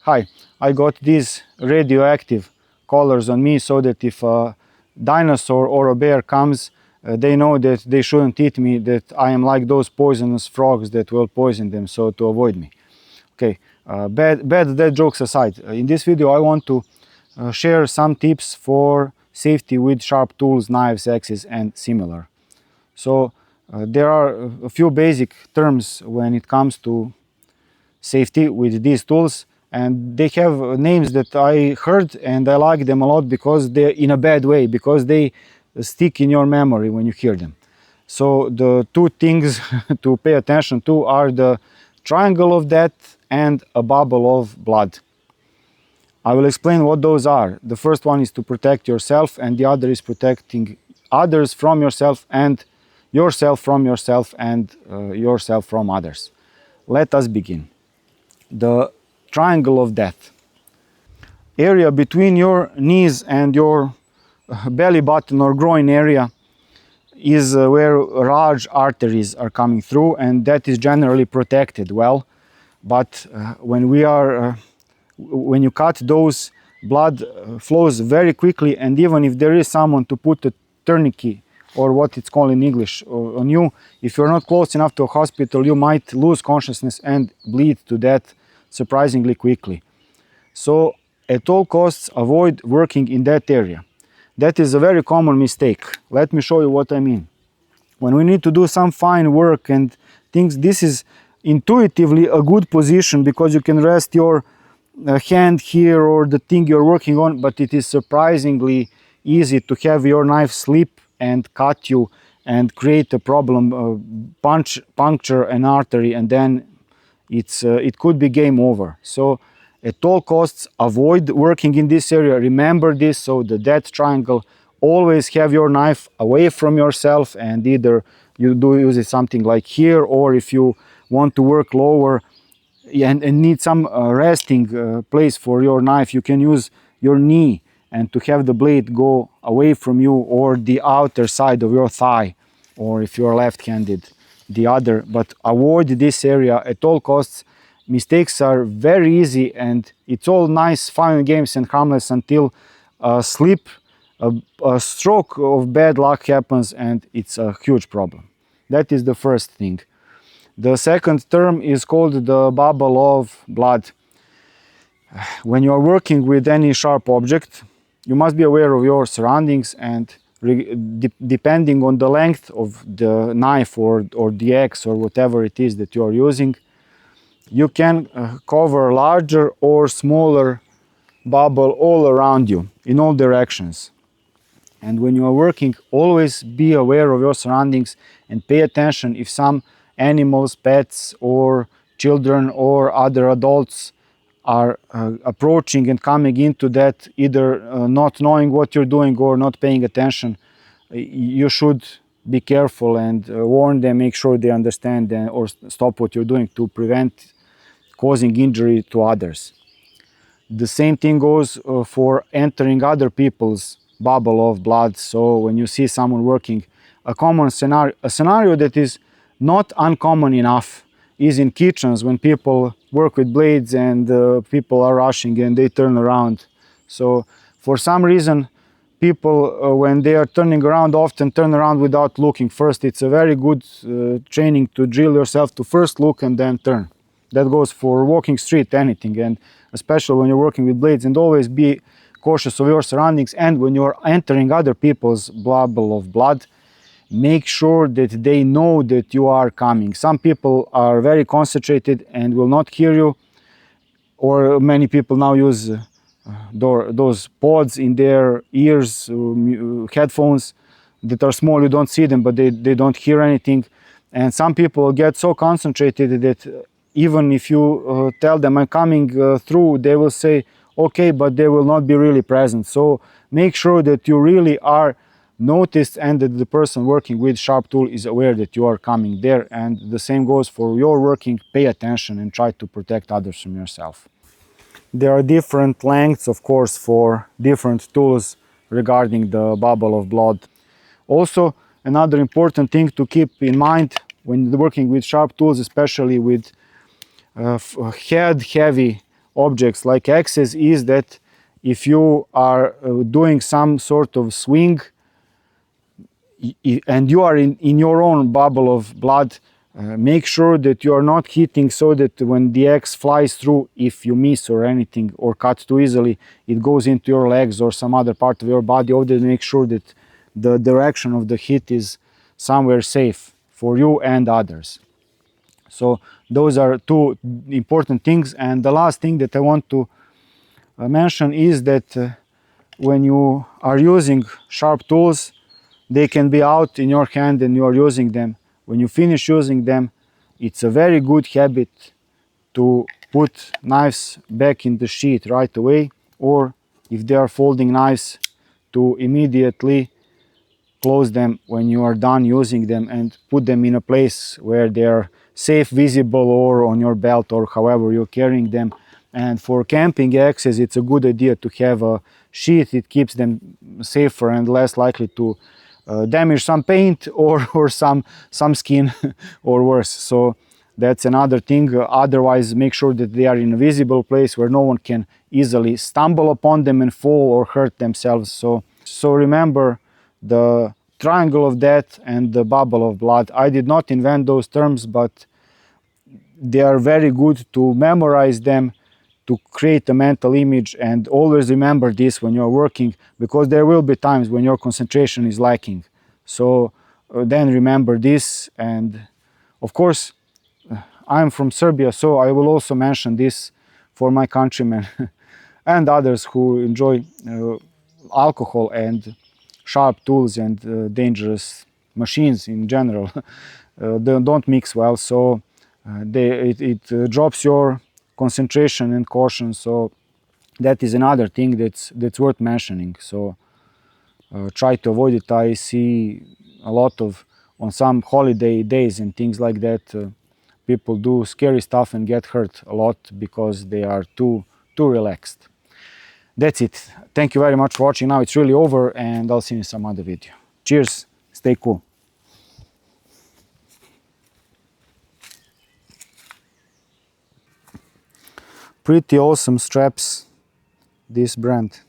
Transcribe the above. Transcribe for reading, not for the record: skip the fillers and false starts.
hi, I got these radioactive collars on me so that if a dinosaur or a bear comes, they know that they shouldn't eat me, that I am like those poisonous frogs that will poison them, so to avoid me. Okay, bad jokes aside, in this video I want to share some tips for safety with sharp tools, knives, axes and similar. So there are a few basic terms when it comes to safety with these tools, and they have names that I heard and I like them a lot because they're in a bad way, because they stick in your memory when you hear them. So the two things to pay attention to are the triangle of death and a bubble of blood. I will explain what those are. The first one is to protect yourself, and the other is protecting others from yourself, and yourself from yourself, and yourself from others. Let us begin. The triangle of death. Area between your knees and your belly button or groin area is where large arteries are coming through, and that is generally protected well. But when you cut those, blood flows very quickly, and even if there is someone to put a tourniquet, or what it's called in English, on you, if you're not close enough to a hospital, you might lose consciousness and bleed to death surprisingly quickly. So at all costs, avoid working in that area. That is a very common mistake. Let me show you what I mean. When we need to do some fine work and things, this is intuitively a good position because you can rest your hand here or the thing you're working on, but it is surprisingly easy to have your knife slip and cut you and create a problem, puncture an artery, and then it could be game over. So at all costs, avoid working in this area. Remember this. So the death triangle, always have your knife away from yourself, and either you do use it something like here, or if you want to work lower and need some resting place for your knife, you can use your knee and to have the blade go away from you, or the outer side of your thigh, or if you're left-handed, the other. But avoid this area at all costs. Mistakes are very easy, and it's all nice, fun games and harmless until a slip, a stroke of bad luck happens, and it's a huge problem. That is the first thing. The second term is called the bubble of blood. When you are working with any sharp object, you must be aware of your surroundings, and depending on the length of the knife or the axe or whatever it is that you are using, you can cover larger or smaller bubble all around you in all directions. And when you are working, always be aware of your surroundings and pay attention if some animals, pets or children or other adults are approaching and coming into that, either not knowing what you're doing or not paying attention. You should be careful and warn them, make sure they understand or stop what you're doing to prevent causing injury to others. The same thing goes for entering other people's bubble of blood. So when you see someone working, a common scenario, a scenario that is not uncommon enough, is in kitchens when people work with blades and people are rushing and they turn around. So for some reason, people when they are turning around often turn around without looking first. It's a very good training to drill yourself to first look and then turn. That goes for walking street, anything, and especially when you're working with blades. And always be cautious of your surroundings, and when you're entering other people's bubble of blood, make sure that they know that you are coming. Some people are very concentrated and will not hear you, or many people now use those pods in their ears, headphones that are small, you don't see them, but they don't hear anything. And some people get so concentrated that even if you tell them I'm coming through, they will say okay, but they will not be really present. So make sure that you really are noticed and that the person working with sharp tool is aware that you are coming there. And the same goes for your working. Pay attention and try to protect others from yourself. There are different lengths, of course, for different tools regarding the bubble of blood. Also, another important thing to keep in mind when working with sharp tools, especially with heavy objects like axes is that if you are doing some sort of swing and you are in your own bubble of blood, make sure that you are not hitting so that when the axe flies through, if you miss or anything or cut too easily, it goes into your legs or some other part of your body. Always make sure that the direction of the hit is somewhere safe for you and others. So those are two important things. And the last thing that I want to mention is that when you are using sharp tools, they can be out in your hand and you are using them. When you finish using them, it's a very good habit to put knives back in the sheath right away, or if they are folding knives, to immediately close them when you are done using them and put them in a place where they are safe, visible, or on your belt, or however you're carrying them. And for camping axes, it's a good idea to have a sheath. It keeps them safer and less likely to damage some paint or some skin or worse. So that's another thing. Otherwise, make sure that they are in a visible place where no one can easily stumble upon them and fall or hurt themselves. So remember the triangle of death and the bubble of blood. I did not invent those terms, but they are very good to memorize them, to create a mental image, and always remember this when you're working, because there will be times when your concentration is lacking. So then remember this. And of course, I'm from Serbia, so I will also mention this for my countrymen and others who enjoy alcohol and sharp tools and dangerous machines in general. They don't mix well, so it drops your concentration and caution. So that is another thing that's worth mentioning. So try to avoid it. I see a lot of, on some holiday days and things like that, people do scary stuff and get hurt a lot because they are too relaxed. That's it. Thank you very much for watching. Now it's really over, and I'll see you in some other video. Cheers. Stay cool. Pretty awesome straps, this brand.